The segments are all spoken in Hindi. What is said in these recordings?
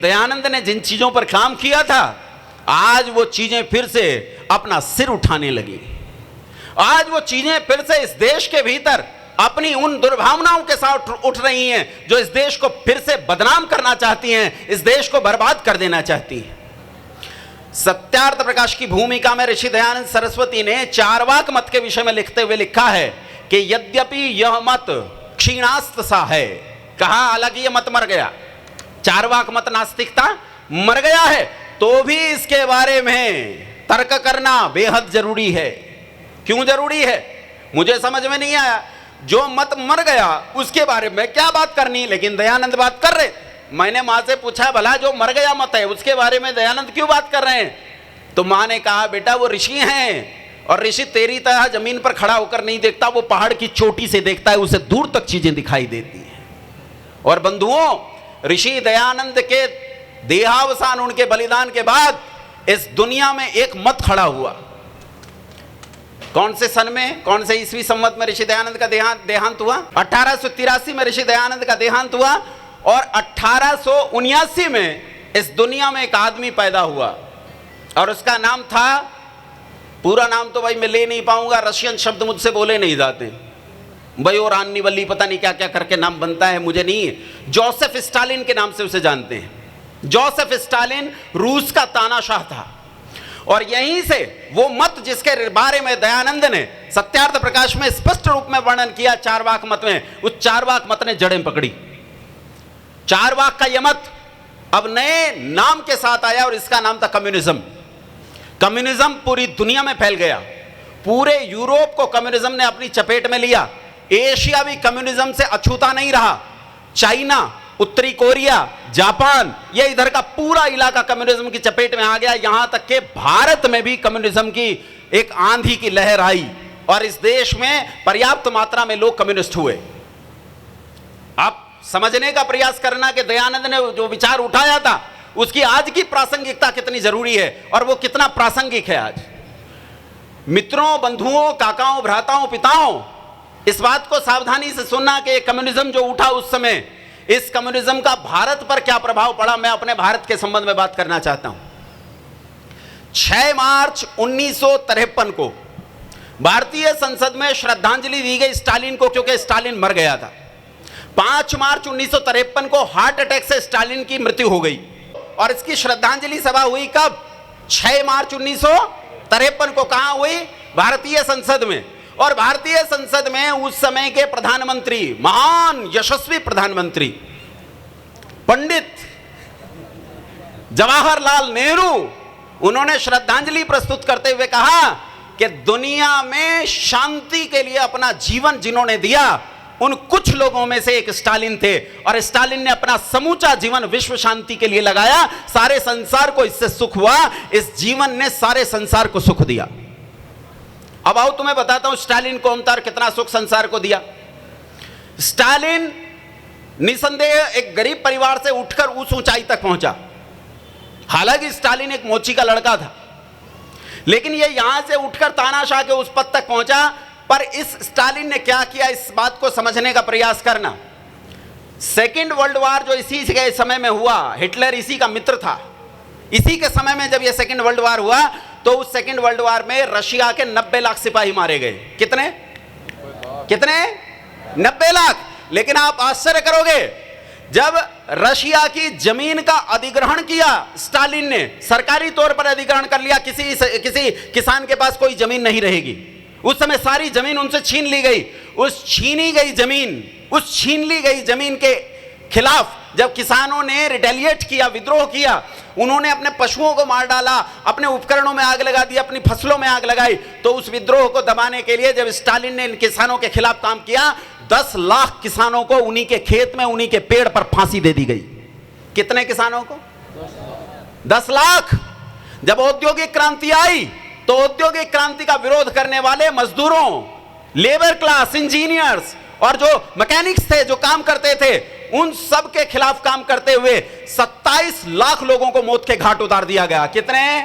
दयानंद ने जिन चीजों पर काम किया था, आज वो चीजें फिर से अपना सिर उठाने लगी। आज वो चीजें फिर से इस देश के भीतर अपनी उन दुर्भावनाओं के साथ उठ रही हैं जो इस देश को फिर से बदनाम करना चाहती हैं, इस देश को बर्बाद कर देना चाहती हैं। सत्यार्थ प्रकाश की भूमिका में ऋषि दयानंद सरस्वती ने चारवाक मत के विषय में लिखते हुए लिखा है कि यद्यपि यह मत क्षीणास्त सा है, कहा हालांकि यह मत मर गया, चारवाक मत नास्तिकता मर गया है, तो भी इसके बारे में तर्क करना बेहद जरूरी है। क्यों जरूरी है मुझे समझ में नहीं आया। जो मत मर गया उसके बारे में क्या बात करनी, लेकिन दयानंद बात कर रहे। मैंने मां से पूछा भला जो मर गया मत है उसके बारे में दयानंद क्यों बात कर रहे हैं, तो मां ने कहा बेटा वो ऋषि हैं और ऋषि तेरी तरह जमीन पर खड़ा होकर नहीं देखता, वो पहाड़ की चोटी से देखता है, उसे दूर तक चीजें दिखाई देती हैं। और बंधुओं, ऋषि दयानंद के देहावसान, उनके बलिदान के बाद इस दुनिया में एक मत खड़ा हुआ। कौन से सन में, कौन से ईस्वी संवत में ऋषि दयानंद का देहांत हुआ? 1883 में ऋषि दयानंद का देहांत हुआ और 1879 में इस दुनिया में एक आदमी पैदा हुआ और उसका नाम था, पूरा नाम तो भाई मैं ले नहीं पाऊंगा, रशियन शब्द मुझसे बोले नहीं जाते भाई, और अन्नीवल्ली पता नहीं क्या क्या करके नाम बनता है, मुझे नहीं। जोसेफ स्टालिन के नाम से उसे जानते हैं। जोसेफ स्टालिन रूस का तानाशाह था और यहीं से वो मत जिसके बारे में दयानंद ने सत्यार्थ प्रकाश में स्पष्ट रूप में वर्णन किया चारवाक मत में, उस चारवाक मत ने जड़ें पकड़ी। चारवाक का यह मत अब नए नाम के साथ आया और इसका नाम था कम्युनिज्म। कम्युनिज्म पूरी दुनिया में फैल गया, पूरे यूरोप को कम्युनिज्म ने अपनी चपेट में लिया। एशिया भी कम्युनिज्म से अछूता नहीं रहा। चाइना, उत्तरी कोरिया, जापान, ये इधर का पूरा इलाका कम्युनिज्म की चपेट में आ गया। यहां तक के भारत में भी कम्युनिज्म की एक आंधी की लहर आई और इस देश में पर्याप्त मात्रा में लोग कम्युनिस्ट हुए। आप समझने का प्रयास करना कि दयानंद ने जो विचार उठाया था उसकी आज की प्रासंगिकता कितनी जरूरी है और वो कितना प्रासंगिक है आज। मित्रों, बंधुओं, काकाओं, भ्राताओं, पिताओं, इस बात को सावधानी से सुनना कि कम्युनिज्म जो उठा उस समय, इस कम्युनिज्म का भारत पर क्या प्रभाव पड़ा, मैं अपने भारत के संबंध में बात करना चाहता हूं। 6 मार्च 1953 को भारतीय संसद में श्रद्धांजलि दी गई स्टालिन को, क्योंकि स्टालिन मर गया था। 5 मार्च 1953 को हार्ट अटैक से स्टालिन की मृत्यु हो गई और इसकी श्रद्धांजलि सभा हुई कब? 6 मार्च 1953 को। कहां हुई? भारतीय संसद में। और भारतीय संसद में उस समय के प्रधानमंत्री, महान यशस्वी प्रधानमंत्री पंडित जवाहरलाल नेहरू, उन्होंने श्रद्धांजलि प्रस्तुत करते हुए कहा कि दुनिया में शांति के लिए अपना जीवन जिन्होंने दिया उन कुछ लोगों में से एक स्टालिन थे और स्टालिन ने अपना समूचा जीवन विश्व शांति के लिए लगाया। सारे संसार को इससे सुख हुआ, इस जीवन ने सारे संसार को सुख दिया। अब आओ तुम्हें बताता हूं स्टालिन को अवतार कितना सुख संसार को दिया। स्टालिन निसंदेह एक गरीब परिवार से उठकर उस ऊंचाई तक पहुंचा। हालांकि स्टालिन एक मोची का लड़का था, लेकिन यह यहां से उठकर तानाशाह के उस पद तक पहुंचा। पर इस स्टालिन ने क्या किया, इस बात को समझने का प्रयास करना। सेकेंड वर्ल्ड वॉर जो इसी के समय में हुआ, हिटलर इसी का मित्र था। इसी के समय में जब यह सेकेंड वर्ल्ड वॉर हुआ तो उस सेकेंड वर्ल्ड वॉर में रशिया के 90 लाख सिपाही मारे गए। कितने 90 लाख। लेकिन आप आश्चर्य करोगे, जब रशिया की जमीन का अधिग्रहण किया स्टालिन ने, सरकारी तौर पर अधिग्रहण कर लिया, किसी किसान के पास कोई जमीन नहीं रहेगी। उस समय सारी जमीन उनसे छीन ली गई। उस छीनी गई जमीन के खिलाफ जब किसानों ने रिटेलिएट किया, विद्रोह किया, उन्होंने अपने पशुओं को मार डाला, अपने उपकरणों में आग लगा दी, अपनी फसलों में आग लगाई, तो उस विद्रोह को दबाने के लिए जब स्टालिन ने इन किसानों के खिलाफ काम किया, 10 लाख किसानों को उन्हीं के खेत में, उन्हीं के पेड़ पर फांसी दे दी गई। कितने किसानों को? 10 लाख। जब औद्योगिक क्रांति आई तो औद्योगिक क्रांति का विरोध करने वाले मजदूरों, लेबर क्लास, इंजीनियर्स और जो मैकेनिक्स थे, जो काम करते थे, उन सब के खिलाफ काम करते हुए 27 लाख लोगों को मौत के घाट उतार दिया गया। कितने?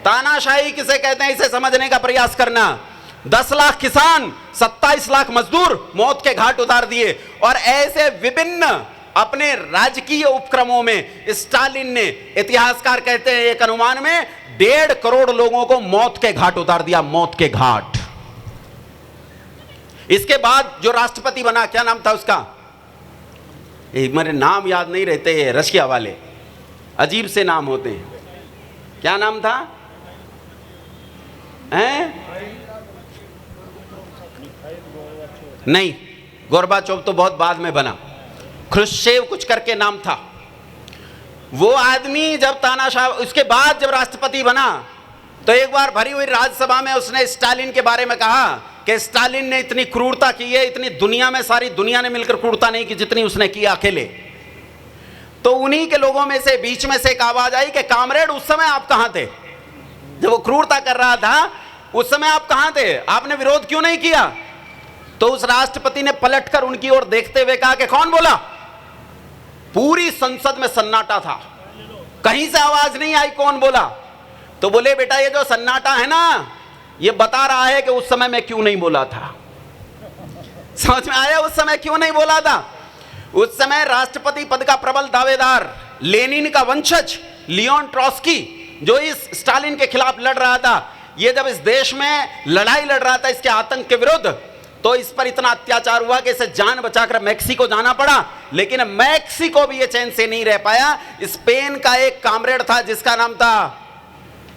तानाशाही किसे कहते हैं, इसे समझने का प्रयास करना। 10 लाख किसान, 27 लाख मजदूर मौत के घाट उतार दिए। और ऐसे विभिन्न अपने राजकीय उपक्रमों में स्टालिन ने, इतिहासकार कहते हैं एक अनुमान में 1.5 करोड़ लोगों को मौत के घाट उतार दिया, मौत के घाट। इसके बाद जो राष्ट्रपति बना, क्या नाम था उसका, मेरे नाम याद नहीं रहते, रशिया वाले अजीब से नाम होते हैं, क्या नाम था नहीं, गोरबाचोव तो बहुत बाद में बना, ख्रुश्चेव कुछ करके नाम था। वो आदमी जब तानाशाह, उसके बाद जब राष्ट्रपति बना तो एक बार भरी हुई राज्यसभा में उसने स्टालिन के बारे में कहा कि स्टालिन ने इतनी क्रूरता की है, इतनी दुनिया में सारी दुनिया ने मिलकर क्रूरता नहीं की जितनी उसने किया अकेले। तो उन्हीं के लोगों में से बीच में से एक आवाज आई कि कामरेड उस समय आप कहां थे, जब वो क्रूरता कर रहा था उस समय आप कहां थे, आपने विरोध क्यों नहीं किया? तो उस राष्ट्रपति ने पलटकर उनकी ओर देखते हुए कहा कि कौन बोला? पूरी संसद में सन्नाटा था, कहीं से आवाज नहीं आई, कौन बोला? तो बोले बेटा ये जो सन्नाटा है ना, ये बता रहा है कि उस समय मैं क्यों नहीं बोला था। समझ में आया उस समय क्यों नहीं बोला था? उस समय राष्ट्रपति पद का प्रबल दावेदार, लेनिन का वंशज लियोन ट्रॉट्स्की, जो इस स्टालिन के खिलाफ लड़ रहा था, ये जब इस देश में लड़ाई लड़ रहा था इसके आतंक के विरुद्ध, तो इस पर इतना अत्याचार हुआ कि इसे जान बचाकर मैक्सिको जाना पड़ा। लेकिन मैक्सिको भी ये चैन से नहीं रह पाया। स्पेन का एक कामरेड था जिसका नाम था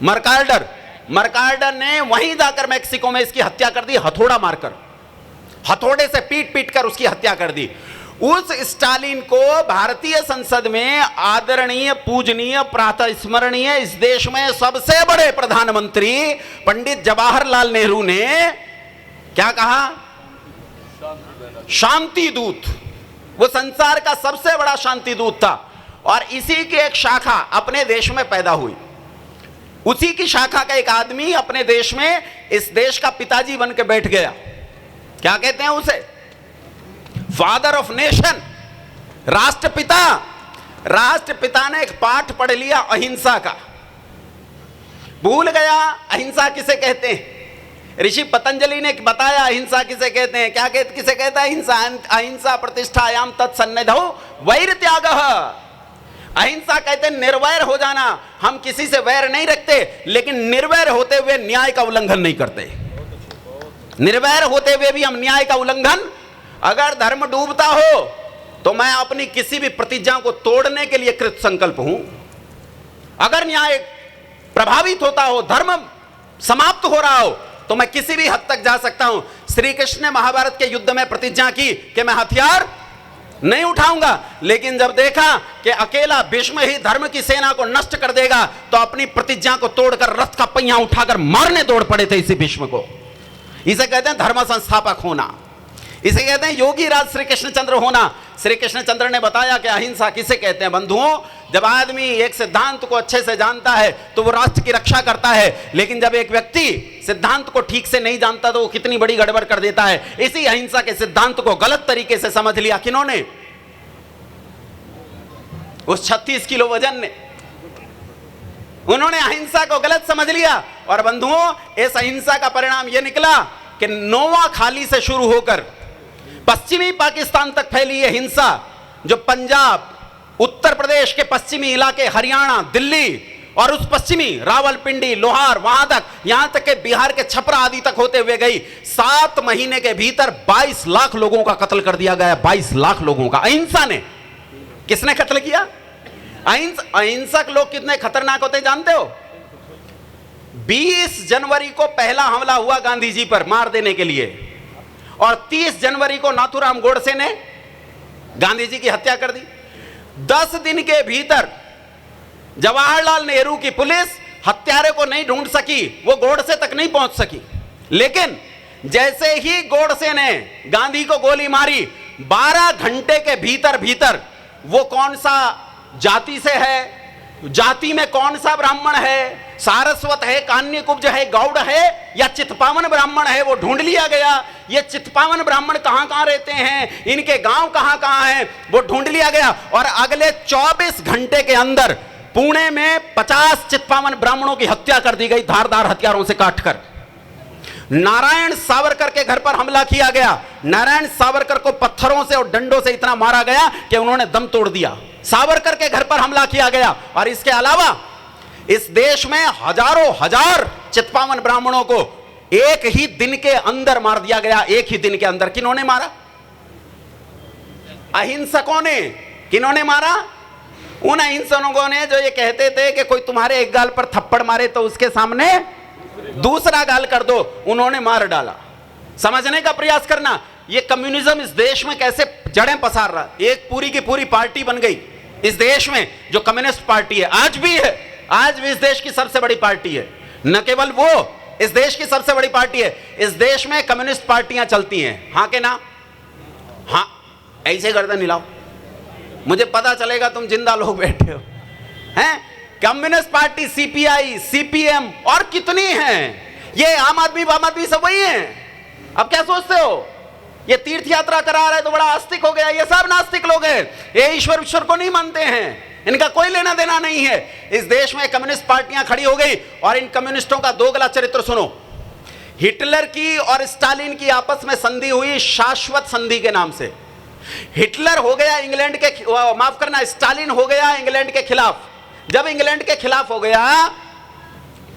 मर्काडर, मर्काडर ने वहीं जाकर मैक्सिको में इसकी हत्या कर दी, हथौड़ा मारकर, हथौड़े से पीट पीट कर उसकी हत्या कर दी। उस स्टालिन को भारतीय संसद में आदरणीय, पूजनीय, प्रातः स्मरणीय, इस देश में सबसे बड़े प्रधानमंत्री पंडित जवाहरलाल नेहरू ने क्या कहा? शांति दूत। वो संसार का सबसे बड़ा शांति दूत था और इसी की एक शाखा अपने देश में पैदा हुई। उसी की शाखा का एक आदमी अपने देश में इस देश का पिताजी बन के बैठ गया। क्या कहते हैं उसे? फादर ऑफ नेशन, राष्ट्रपिता। राष्ट्रपिता ने एक पाठ पढ़ लिया अहिंसा का, भूल गया अहिंसा किसे कहते हैं। ऋषि पतंजलि ने बताया अहिंसा किसे कहते हैं। क्या कहते, किसे कहता है अहिंसा? अहिंसा प्रतिष्ठायाम तत्सन्निधौ वैर त्यागः। अहिंसा कहते हैं निर्वैर हो जाना। हम किसी से वैर नहीं रखते, लेकिन निर्वैर होते हुए न्याय का उल्लंघन नहीं करते। निर्वैर होते हुए भी हम न्याय का उल्लंघन, अगर धर्म डूबता हो तो मैं अपनी किसी भी प्रतिज्ञा को तोड़ने के लिए कृत संकल्प हूं। अगर न्याय प्रभावित होता हो, धर्म समाप्त हो रहा हो, तो मैं किसी भी हद तक जा सकता हूं। श्री कृष्ण ने महाभारत के युद्ध में प्रतिज्ञा की कि मैं हथियार नहीं उठाऊंगा, लेकिन जब देखा कि अकेला भीष्म ही धर्म की सेना को नष्ट कर देगा, तो अपनी प्रतिज्ञा को तोड़कर रथ का पहिया उठाकर मारने दौड़ पड़े थे इसी भीष्म को। इसे कहते हैं धर्म संस्थापक होना, इसे कहते हैं योगी राज श्री कृष्णचंद्र होना। श्री कृष्णचंद्र ने बताया कि अहिंसा किसे कहते हैं। बंधुओं, जब आदमी एक सिद्धांत को अच्छे से जानता है तो वो राष्ट्र की रक्षा करता है, लेकिन जब एक व्यक्ति सिद्धांत को ठीक से नहीं जानता तो वो कितनी बड़ी गड़बड़ कर देता है। इसी अहिंसा के सिद्धांत को गलत तरीके से समझ लिया किन्होंने? उस 36 किलो वजन ने, उन्होंने अहिंसा को गलत समझ लिया। और बंधुओं, इस अहिंसा का परिणाम यह निकला कि नोआखाली से शुरू होकर पश्चिमी पाकिस्तान तक फैली यह हिंसा, जो पंजाब, उत्तर प्रदेश के पश्चिमी इलाके, हरियाणा, दिल्ली और उस पश्चिमी रावलपिंडी, लोहार, वहां तक, यहां तक के बिहार के छपरा आदि तक होते हुए गई। 7 महीने के भीतर 22 लाख लोगों का कत्ल कर दिया गया। 22 लाख लोगों का अहिंसा ने। किसने कत्ल किया? अहिंसक लोग कितने खतरनाक होते जानते हो? 20 जनवरी को पहला हमला हुआ गांधी जी पर मार देने के लिए, और 30 जनवरी को नाथूराम गोडसे ने गांधी जी की हत्या कर दी। 10 दिन के भीतर जवाहरलाल नेहरू की पुलिस हत्यारे को नहीं ढूंढ सकी, वो गोडसे तक नहीं पहुंच सकी। लेकिन जैसे ही गोडसे ने गांधी को गोली मारी, 12 घंटे के भीतर भीतर वो कौन सा जाति से है, जाति में कौन सा ब्राह्मण है, सारस्वत है, कान्यकुब्ज है, गौड़ है या चित्पावन ब्राह्मण है, वो ढूंढ लिया गया। ये चित्पावन ब्राह्मण कहां कहां रहते हैं, इनके गांव कहां कहां हैं, वो ढूंढ लिया गया। और अगले 24 घंटे के अंदर पुणे में 50 चित्पावन ब्राह्मणों की हत्या कर दी गई, धारदार हथियारों से काटकर। नारायण सावरकर के घर पर हमला किया गया। नारायण सावरकर को पत्थरों से और डंडों से इतना मारा गया कि उन्होंने दम तोड़ दिया। सावरकर के घर पर हमला किया गया। और इसके अलावा इस देश में हजारों हजार चित्पावन ब्राह्मणों को एक ही दिन के अंदर मार दिया गया। एक ही दिन के अंदर। किन्होंने मारा? अहिंसकों ने। किन्होंने मारा? उन अहिंसकों ने जो ये कहते थे कि कोई तुम्हारे एक गाल पर थप्पड़ मारे तो उसके सामने दूसरा गाल कर दो, उन्होंने मार डाला। समझने का प्रयास करना, ये कम्युनिज्म इस देश में कैसे जड़ें पसार रहा। एक पूरी की पूरी पार्टी बन गई इस देश में जो कम्युनिस्ट पार्टी है, आज भी है, आज भी इस देश की सबसे बड़ी पार्टी है। न केवल वो इस देश की सबसे बड़ी पार्टी है, इस देश में कम्युनिस्ट पार्टियां चलती हैं। हां के ना? हां, ऐसे गर्दन हिलाओ, मुझे पता चलेगा तुम जिंदा लोग बैठे हो। हैं? कम्युनिस्ट पार्टी, सीपीआई, सीपीएम और कितनी हैं। ये आम आदमी सब वही हैं। अब क्या सोचते हो? ये तीर्थ यात्रा करा रहा है तो बड़ा आस्तिक हो गया। ये सब नास्तिक लोग हैं। ये ईश्वर को नहीं मानते हैं, इनका कोई लेना देना नहीं है। इस देश में कम्युनिस्ट पार्टियां खड़ी हो गई और इन कम्युनिस्टों का दोगला चरित्र सुनो। हिटलर की और स्टालिन की आपस में संधि हुई शाश्वत संधि के नाम से। हिटलर हो गया इंग्लैंड के, माफ करना, स्टालिन हो गया इंग्लैंड के खिलाफ। जब इंग्लैंड के खिलाफ हो गया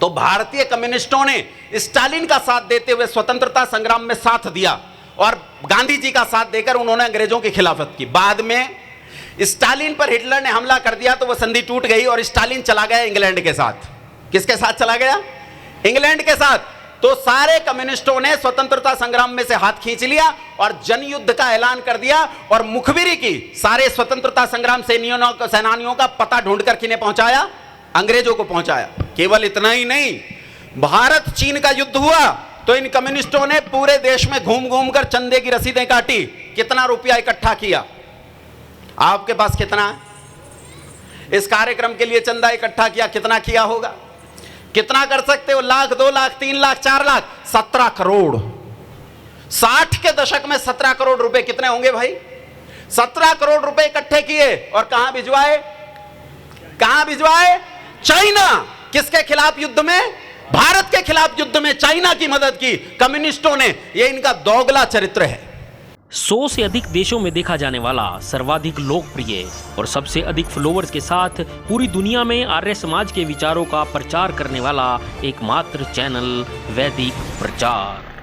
तो भारतीय कम्युनिस्टों ने स्टालिन का साथ देते हुए स्वतंत्रता संग्राम में साथ दिया और गांधी जी का साथ देकर उन्होंने अंग्रेजों की खिलाफत की। बाद में स्टालिन पर हिटलर ने हमला कर दिया तो वह संधि टूट गई और स्टालिन चला गया इंग्लैंड के साथ। किसके साथ चला गया? इंग्लैंड के साथ। तो सारे कम्युनिस्टों ने स्वतंत्रता संग्राम में से हाथ खींच लिया और जनयुद्ध का ऐलान कर दिया और मुखबिरी की। सारे स्वतंत्रता संग्राम सेनानियों का पता ढूंढकर किन्हें पहुंचाया? अंग्रेजों को पहुंचाया। केवल इतना ही नहीं, भारत चीन का युद्ध हुआ तो इन कम्युनिस्टों ने पूरे देश में घूम घूम कर चंदे की रसीदें काटी। कितना रुपया इकट्ठा किया? आपके पास कितना है? इस कार्यक्रम के लिए चंदा इकट्ठा किया, कितना किया होगा? कितना कर सकते हो? लाख, 2 लाख, 3 लाख, 4 लाख, 17 करोड़। 60 के दशक में 17 करोड़ रुपए कितने होंगे भाई? 17 करोड़ रुपए इकट्ठे किए और कहां भिजवाए? कहां भिजवाए? चाइना। किसके खिलाफ युद्ध में? भारत के खिलाफ युद्ध में चाइना की मदद की कम्युनिस्टों ने। यह इनका दोगला चरित्र है। 100 से अधिक देशों में देखा जाने वाला, सर्वाधिक लोकप्रिय और सबसे अधिक फॉलोअर्स के साथ पूरी दुनिया में आर्य समाज के विचारों का प्रचार करने वाला एकमात्र चैनल वैदिक प्रचार।